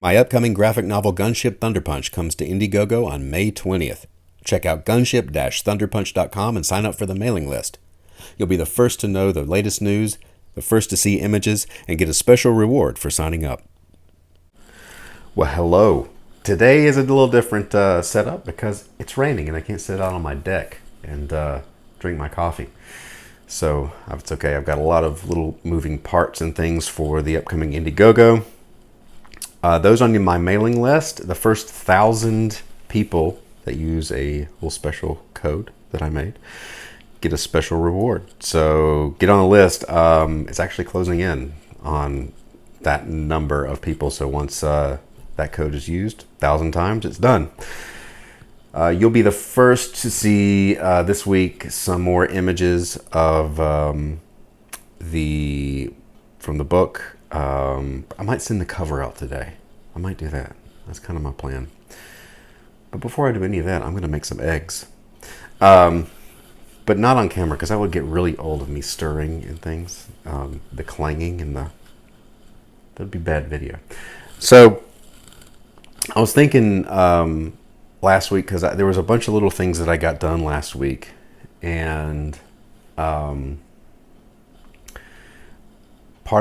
My upcoming graphic novel Gunship Thunderpunch comes to Indiegogo on May 20th. Check out gunship-thunderpunch.com and sign up for the mailing list. You'll be the first to know the latest news, the first to see images, and get a special reward for signing up. Well, hello. Today is a little different setup because it's raining and I can't sit out on my deck and drink my coffee. So it's okay. I've got a lot of little moving parts and things for the upcoming Indiegogo. Those on my mailing list, the first 1,000 people that use a little special code that I made get a special reward. So get on the list. It's actually closing in on that number of people. So once that code is used 1,000 times, it's done. You'll be the first to see this week some more images of from the book. I might send the cover out today. I might do that. That's kind of my plan. But before I do any of that, I'm going to make some eggs. But not on camera because that would get really old of me stirring and things. The clanging and that'd be bad video. So I was thinking last week because there was a bunch of little things that I got done last week. And part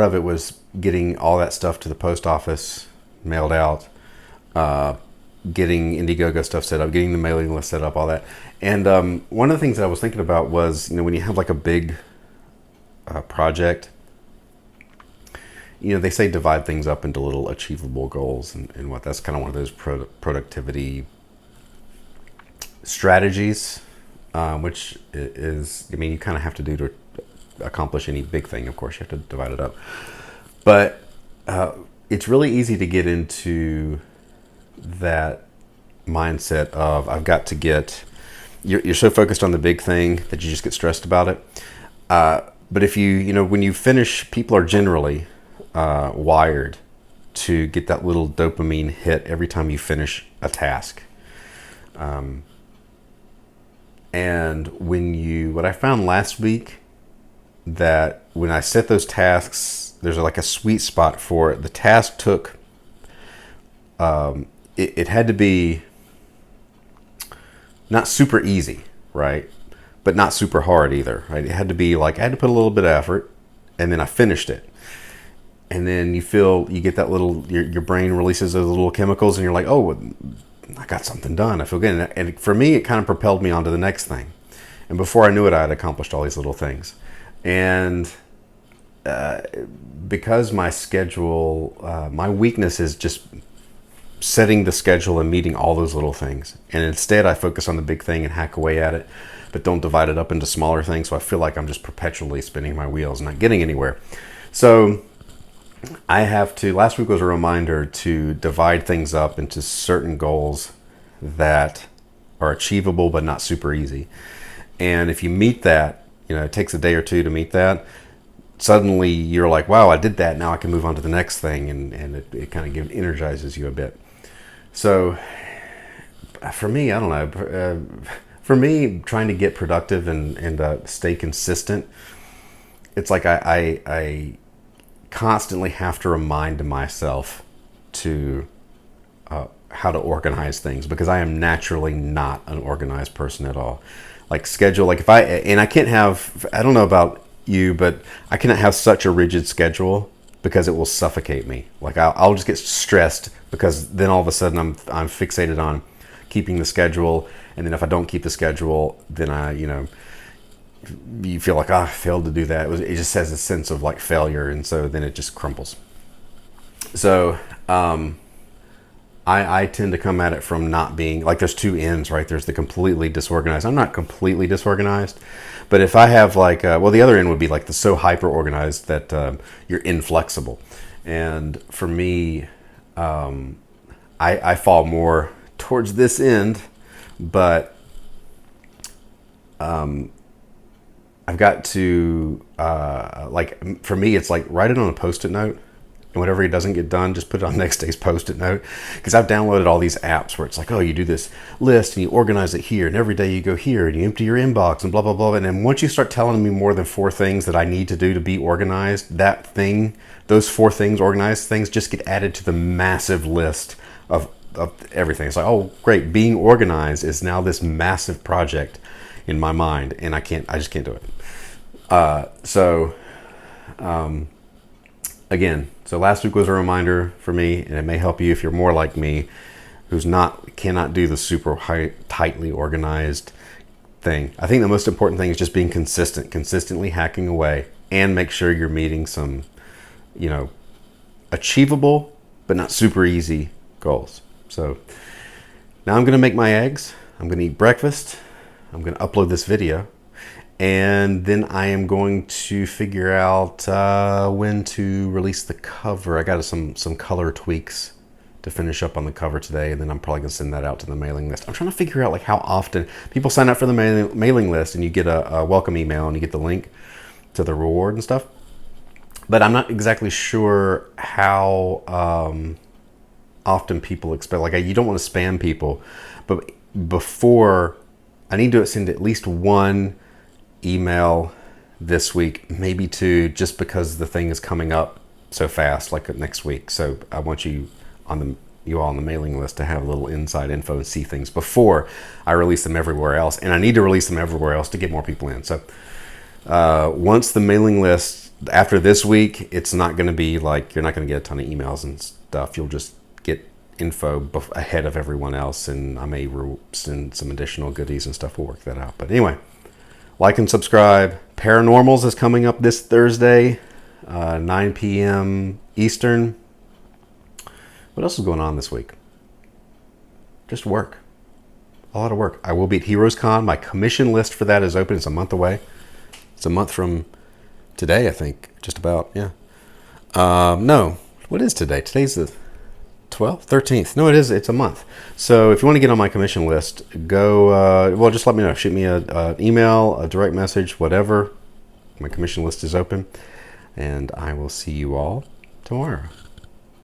of it was getting all that stuff to the post office, mailed out, getting Indiegogo stuff set up, getting the mailing list set up, all that. And one of the things that I was thinking about was, when you have like a big project, they say divide things up into little achievable goals and what that's kind of one of those productivity strategies, which is, you kind of have to do to accomplish any big thing. Of course, you have to divide it up. But it's really easy to get into that mindset of I've got to get. You're so focused on the big thing that you just get stressed about it. But if when you finish, people are generally wired to get that little dopamine hit every time you finish a task. And what I found last week, that when I set those tasks, there's like a sweet spot for it. The task took, it had to be not super easy, right? But not super hard either, right? It had to be like, I had to put a little bit of effort and then I finished it. And then you get that little, your brain releases those little chemicals and you're like, oh, I got something done. I feel good. And for me, it kind of propelled me on to the next thing. And before I knew it, I had accomplished all these little things. And because my schedule, my weakness is just setting the schedule and meeting all those little things. And instead, I focus on the big thing and hack away at it, but don't divide it up into smaller things. So I feel like I'm just perpetually spinning my wheels and not getting anywhere. So I have to, last week was a reminder to divide things up into certain goals that are achievable but not super easy. And if you meet that, it takes a day or two to meet that, suddenly you're like, wow, I did that. Now I can move on to the next thing. And it kind of energizes you a bit. So for me, I don't know. For me, trying to get productive and stay consistent, it's like I constantly have to remind myself to how to organize things, because I am naturally not an organized person at all. Like schedule, like I can't have, I don't know about you, but I cannot have such a rigid schedule because it will suffocate me. Like I'll just get stressed because then all of a sudden I'm fixated on keeping the schedule. And then if I don't keep the schedule, then you feel like, I failed to do that. It just has a sense of like failure. And so then it just crumbles. So, I tend to come at it from not being like, there's two ends, right? There's the completely disorganized. I'm not completely disorganized, but if I have like, the other end would be like the so hyper organized that you're inflexible. And for me, I fall more towards this end, but I've got to, for me, it's like write it on a Post-it note And whatever he doesn't get done, just put it on next day's post-it note. Because I've downloaded all these apps where it's like, oh, you do this list and you organize it here, and every day you go here and you empty your inbox and blah, blah, blah. And then once you start telling me more than 4 things that I need to do to be organized, that thing, those 4 things, organized things, just get added to the massive list of everything. It's like, oh, great, being organized is now this massive project in my mind, and I just can't do it. Again, so last week was a reminder for me, and it may help you if you're more like me, who's cannot do the super tightly organized thing. I think the most important thing is just being consistently hacking away, and make sure you're meeting some, achievable but not super easy goals. So now I'm going to make my eggs. I'm going to eat breakfast. I'm going to upload this video. And then I am going to figure out when to release the cover. I got some color tweaks to finish up on the cover today, and then I'm probably going to send that out to the mailing list. I'm trying to figure out like how often people sign up for the mailing list, and you get a welcome email and you get the link to the reward and stuff. But I'm not exactly sure how often people expect. Like, you don't want to spam people, but before, I need to send at least 1 email this week, maybe 2, just because the thing is coming up so fast, like next week. So I want you all on the mailing list to have a little inside info and see things before I release them everywhere else. And I need to release them everywhere else to get more people in. So once the mailing list, after this week, it's not going to be like, you're not going to get a ton of emails and stuff. You'll just get info ahead of everyone else, and I may send some additional goodies and stuff. We'll work that out. But anyway, like and subscribe. Paranormals is coming up this Thursday, 9 p.m. Eastern. What else is going on this week? Just work. A lot of work. I will be at Heroes Con. My commission list for that is open. It's a month away. It's a month from today, I think. Just about, yeah. No. What is today? Today's the 12th? 13th. No, it is. It's a month. So if you want to get on my commission list, go, just let me know. Shoot me an email, a direct message, whatever. My commission list is open. And I will see you all tomorrow.